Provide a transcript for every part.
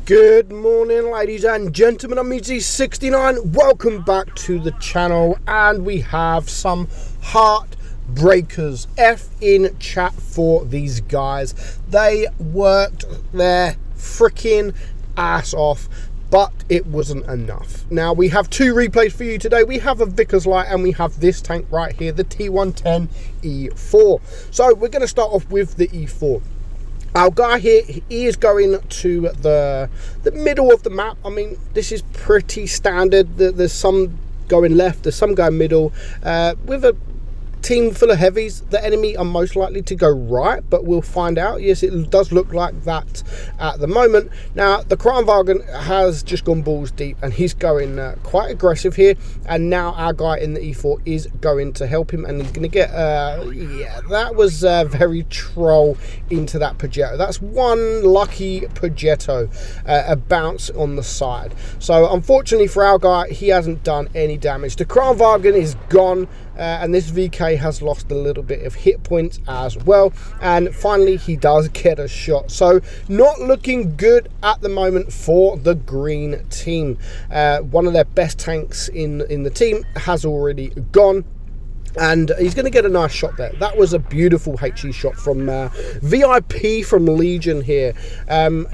Good morning, ladies and gentlemen. I'm meadsyreplays. Welcome back to the channel, and we have some heartbreakers. F in chat for these guys. They worked their freaking ass off, but it wasn't enough. Now we have two replays for you today. We have a Vickers Light and we have this tank right here, the T110 E4. So we're going to start off with the E4. Our guy here, he is going to the middle of the map. I mean, this is pretty standard. There's some going left, there's some going middle. With a team full of heavies, the enemy are most likely to go right, but we'll find out. Yes, it does look like that at the moment. Now, the Kranwagen has just gone balls deep, and he's going quite aggressive here, and now our guy in the E4 is going to help him, and he's going to get, yeah, that was very troll into that Progetto. That's one lucky Progetto, a bounce on the side. So, unfortunately for our guy, he hasn't done any damage. The Kranwagen is gone, and this VK has lost a little bit of hit points as well, and finally he does get a shot. So not looking good at the moment for the green team. One of their best tanks in the team has already gone, and he's going to get a nice shot there. That was a beautiful HE shot from VIP from Legion here.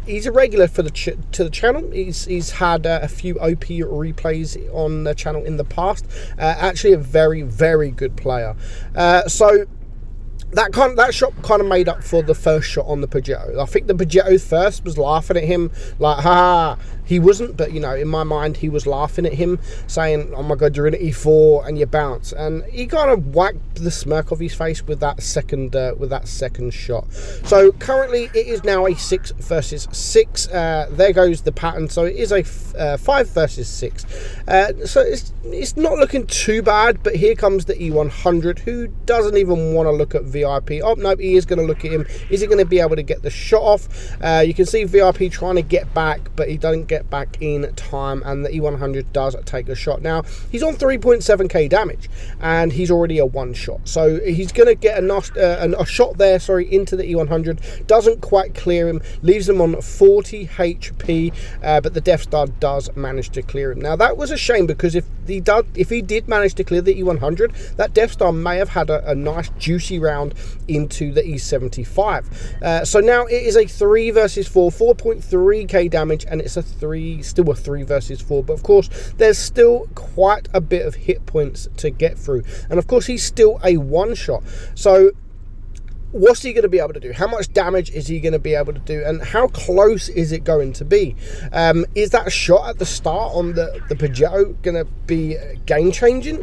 He's a regular for the channel. He's had a few OP replays on the channel in the past. Actually a very, very good player. So that shot kind of made up for the first shot on the Progetto. I think the Progetto first was laughing at him like, ha. He wasn't, but you know, in my mind he was laughing at him, saying, oh my god, you're in an E4 and you bounce, and he kind of whacked the smirk off his face with that second shot. So currently it is now a 6 versus 6. There goes the pattern. So it is a 5 versus 6. So it's not looking too bad, but here comes the E100, who doesn't even want to look at VIP. Oh no, he is going to look at him. Is he going to be able to get the shot off? You can see VIP trying to get back, but he doesn't get back in time, and the E100 does take a shot. Now he's on 3.7k damage, and he's already a one shot, so he's going to get a shot there, sorry, into the E100. Doesn't quite clear him, leaves him on 40 HP, but the Death Star does manage to clear him. Now that was a shame, because if he did manage to clear the E100, that Death Star may have had a nice juicy round into the E75. So now it is a 3 versus 4, 4.3k damage, and it's still a 3 versus 4, but of course there's still quite a bit of hit points to get through, and of course he's still a one shot. So what's he going to be able to do? How much damage is he going to be able to do? And how close is it going to be? Is that shot at the start on the Progetto going to be game-changing?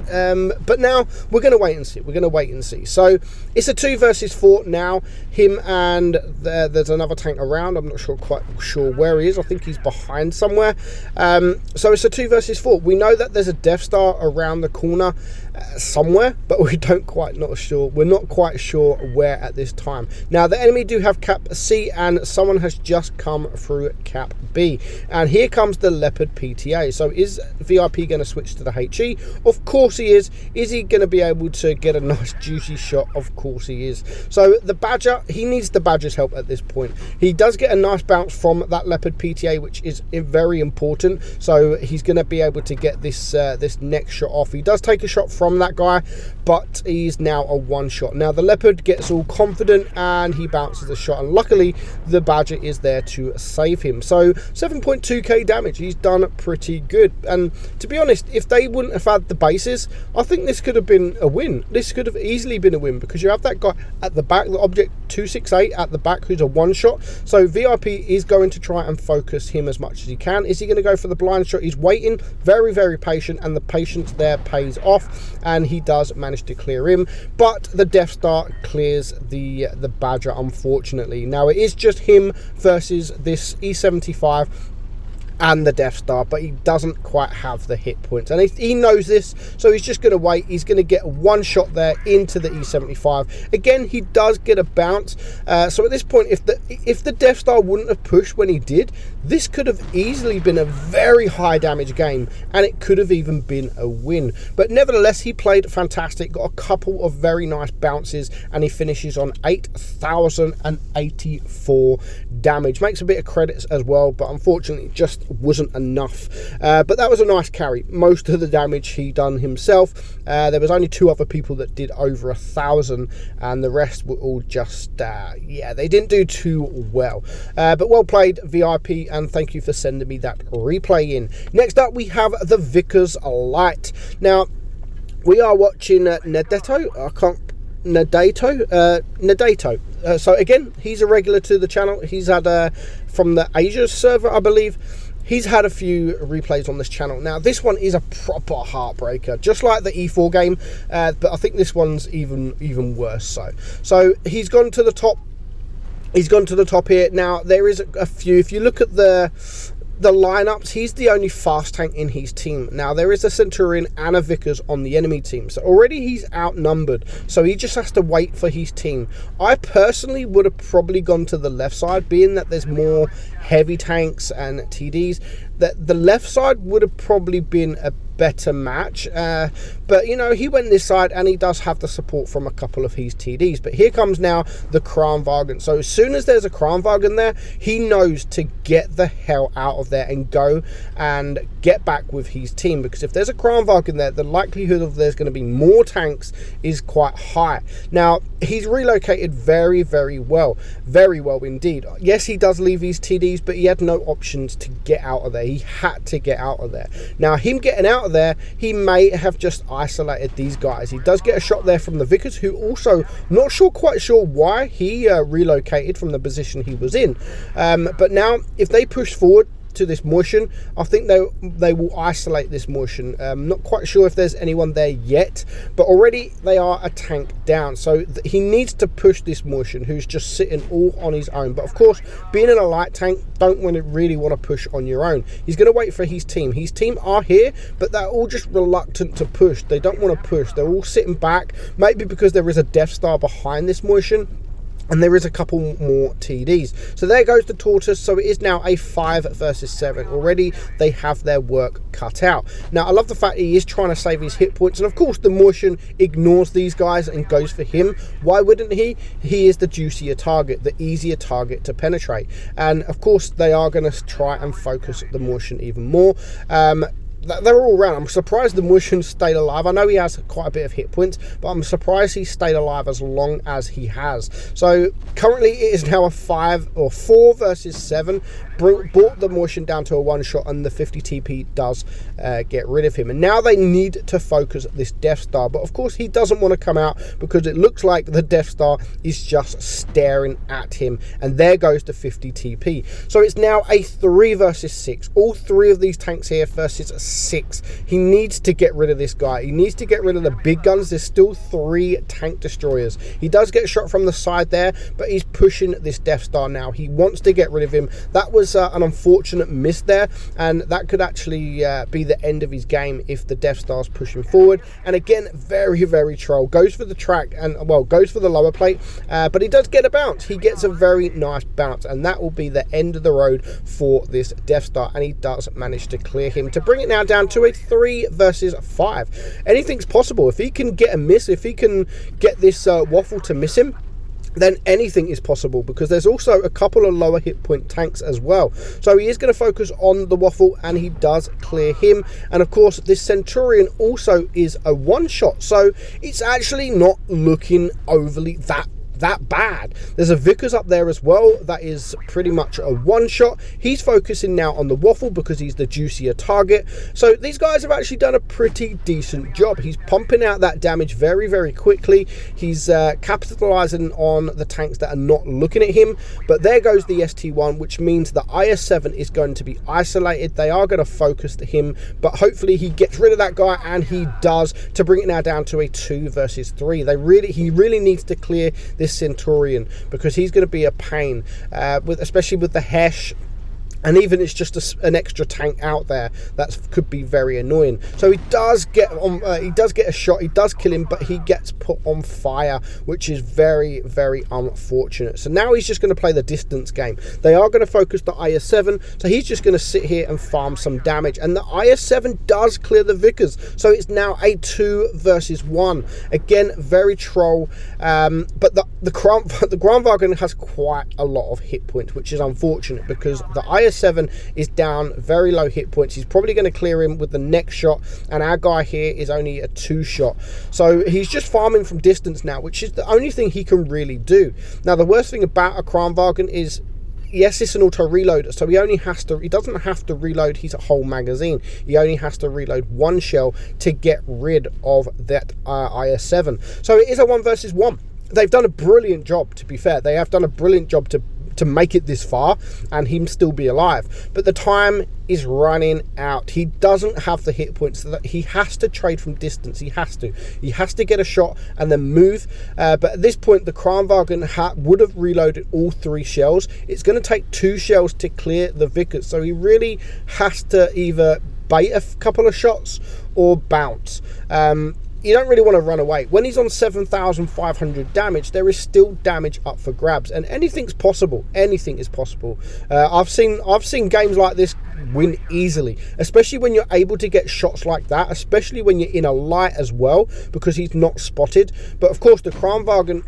But now we're going to wait and see. We're going to wait and see. So it's a 2 versus 4 now. Him and there's another tank around. I'm not quite sure where he is. I think he's behind somewhere. So it's a 2 versus 4. We know that there's a Death Star around the corner somewhere, but we're not quite sure where at this time. Now the enemy do have cap C, and someone has just come through cap B, and here comes the Leopard PTA. So is VIP going to switch to the HE? Of course he is. Is he going to be able to get a nice juicy shot? Of course he is. So the Badger, he needs the Badger's help at this point. He does get a nice bounce from that Leopard PTA, which is very important. So he's going to be able to get this next shot off. He does take a shot from that guy, but he's now a one shot. Now the Leopard gets all confident and he bounces the shot, and luckily the Badger is there to save him. So 7.2k damage, he's done pretty good. And to be honest, if they wouldn't have had the bases, I think this could have been a win. This could have easily been a win, because you have that guy at the back, the Object 268 at the back, who's a one shot. So VIP is going to try and focus him as much as he can. Is he going to go for the blind shot? He's waiting, very, very patient, and the patience there pays off, and he does manage to clear him, but the Death Star clears the Badger, unfortunately. Now it is just him versus this E75, and the Death Star, but he doesn't quite have the hit points, and he knows this, so he's just going to wait. He's going to get one shot there into the E75. Again, he does get a bounce, so at this point, if the Death Star wouldn't have pushed when he did, this could have easily been a very high damage game, and it could have even been a win. But nevertheless, he played fantastic, got a couple of very nice bounces, and he finishes on 8,084 damage. Makes a bit of credits as well, but unfortunately it just wasn't enough. But that was a nice carry. Most of the damage he done himself. There was only 2 other people that did over 1,000, and the rest were all just yeah, they didn't do too well. But well played, VIP, and thank you for sending me that replay in. Next up, we have the Vickers Light. Now, we are watching Nadato. So again, he's a regular to the channel. He's had from the Asia server, I believe. He's had a few replays on this channel. Now, this one is a proper heartbreaker, just like the E4 game, but I think this one's even worse. So he's gone to the top. He's gone to the top here. Now, there is a few. If you look at the lineups, he's the only fast tank in his team. Now, there is a Centurion and a Vickers on the enemy team, so already he's outnumbered, so he just has to wait for his team. I personally would have probably gone to the left side, being that there's more heavy tanks and TDs. That the left side would have probably been a better match, but you know, he went this side, and he does have the support from a couple of his TDs. But here comes now the Kranwagen. So as soon as there's a Kranwagen there, he knows to get the hell out of there and go and get back with his team, because if there's a Kranwagen there, the likelihood of there's going to be more tanks is quite high. Now, he's relocated very well indeed. Yes, he does leave his TDs, but he had no options to get out of there. He had to get out of there. Now, him getting out of there, he may have just isolated these guys. He does get a shot there from the Vickers, who also not quite sure why he relocated from the position he was in. But now, if they push forward to this motion, I think they will isolate this motion. Not quite sure if there's anyone there yet, but already they are a tank down, so he needs to push this motion, who's just sitting all on his own. But of course, being in a light tank, don't really want to push on your own. He's going to wait for his team. His team are here, but they're all just reluctant to push. They don't want to push. They're all sitting back, maybe because there is a Death Star behind this motion, and there is a couple more TDs. So there goes the Tortoise. So it is now a 5 versus 7. Already they have their work cut out. Now, I love the fact he is trying to save his hit points, and of course the Motion ignores these guys and goes for him. Why wouldn't he? He is the juicier target, the easier target to penetrate, and of course they are going to try and focus the Motion even more. They're all around. I'm surprised the Motion stayed alive. I know he has quite a bit of hit points, but I'm surprised he stayed alive as long as he has. So currently it is now a 4 versus 7. Brought the Motion down to a 1-shot, and the 50 TP does get rid of him. And now they need to focus this Death Star, but of course he doesn't want to come out, because it looks like the Death Star is just staring at him, and there goes the 50 TP. So it's now a 3 versus 6. All 3 of these tanks here versus 6. He needs to get rid of this guy. He needs to get rid of the big guns. There's still 3 tank destroyers. He does get shot from the side there, but he's pushing this Death Star now. He wants to get rid of him. That was an unfortunate miss there, and that could actually be the end of his game if the Death Star's pushing forward. And again, very troll. Goes for the track, and well, goes for the lower plate, but he does get a bounce. He gets a very nice bounce, and that will be the end of the road for this Death Star, and he does manage to clear him to bring it now down to a 3 versus 5. Anything's possible. If he can get a miss, if he can get this Waffle to miss him, then anything is possible, because there's also a couple of lower hit point tanks as well. So he is going to focus on the Waffle, and he does clear him. And of course, this Centurion also is a 1-shot, so it's actually not looking overly that bad. There's a Vickers up there as well that is pretty much a 1-shot. He's focusing now on the Waffle because he's the juicier target. So these guys have actually done a pretty decent job. He's pumping out that damage very quickly. He's capitalizing on the tanks that are not looking at him. But there goes the ST1, which means the IS-7 is going to be isolated. They are going to focus to him, but hopefully he gets rid of that guy, and he does, to bring it now down to a 2 versus 3. He really needs to clear this Centurion, because he's going to be a pain, especially with the Hesh And even it's just an extra tank out there that could be very annoying. So he does get on. He does get a shot. He does kill him, but he gets put on fire, which is very, very unfortunate. So now he's just going to play the distance game. They are going to focus the IS-7, so he's just going to sit here and farm some damage. And the IS-7 does clear the Vickers, so it's now a 2 versus 1. Again, very troll. But the Grandwagen has quite a lot of hit points, which is unfortunate because the IS-7 is down very low hit points. He's probably going to clear him with the next shot, and our guy here is only a 2 shot. So he's just farming from distance now, which is the only thing he can really do. Now, the worst thing about a Kranwagen is, yes, it's an auto reload, so he doesn't have to reload his whole magazine. He only has to reload 1 shell to get rid of that IS-7. So it is a 1 versus 1. They've done a brilliant job, to be fair. They have done a brilliant job to make it this far and him still be alive, but the time is running out. He doesn't have the hit points, so that he has to trade from distance. He has to get a shot and then move, but at this point the Kranwagen would have reloaded all 3 shells. It's going to take 2 shells to clear the Vickers, so he really has to either bait a couple of shots or bounce. You don't really want to run away. When he's on 7,500 damage, there is still damage up for grabs, and anything's possible. Anything is possible. I've seen games like this win easily, especially when you're able to get shots like that, especially when you're in a light as well, because he's not spotted. But of course, the Kranwagen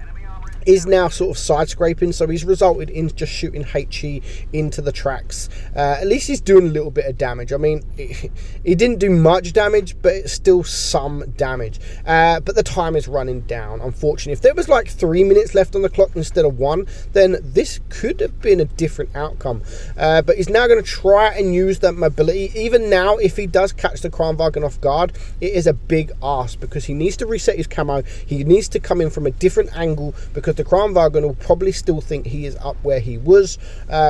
is now sort of side scraping, so he's resulted in just shooting HE into the tracks. At least he's doing a little bit of damage. I mean, he didn't do much damage, but it's still some damage. But the time is running down, unfortunately. If there was like 3 minutes left on the clock instead of 1, then this could have been a different outcome. But he's now going to try and use that mobility. Even now, if he does catch the Kranwagen off guard, it is a big ask, because he needs to reset his camo. He needs to come in from a different angle, because the Kranwagen will probably still think he is up where he was.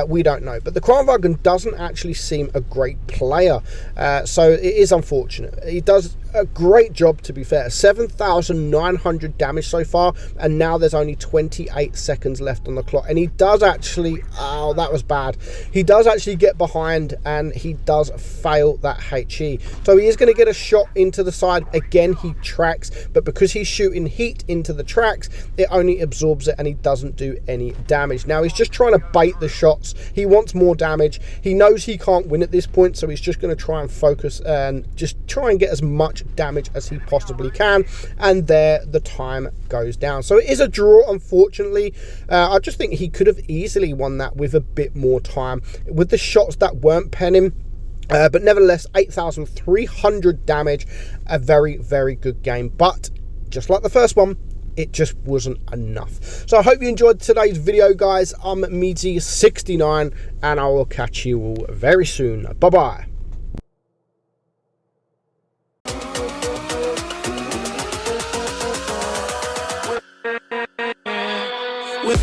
We don't know, but the Kranwagen doesn't actually seem a great player, so it is unfortunate. He does a great job, to be fair. 7,900 damage so far, and now there's only 28 seconds left on the clock, and he does actually, oh, that was bad, he does actually get behind and he does fail that HE, so he is going to get a shot into the side. Again, he tracks, but because he's shooting heat into the tracks, it only absorbs it and he doesn't do any damage. Now he's just trying to bait the shots. He wants more damage. He knows he can't win at this point, so he's just going to try and focus and just try and get as much damage as he possibly can, and there the time goes down. So it is a draw, unfortunately. I just think he could have easily won that with a bit more time, with the shots that weren't penning. But nevertheless, 8,300 damage, a very, very good game. But just like the first one, it just wasn't enough. So I hope you enjoyed today's video, guys. I'm meadsy69, and I will catch you all very soon. Bye-bye. With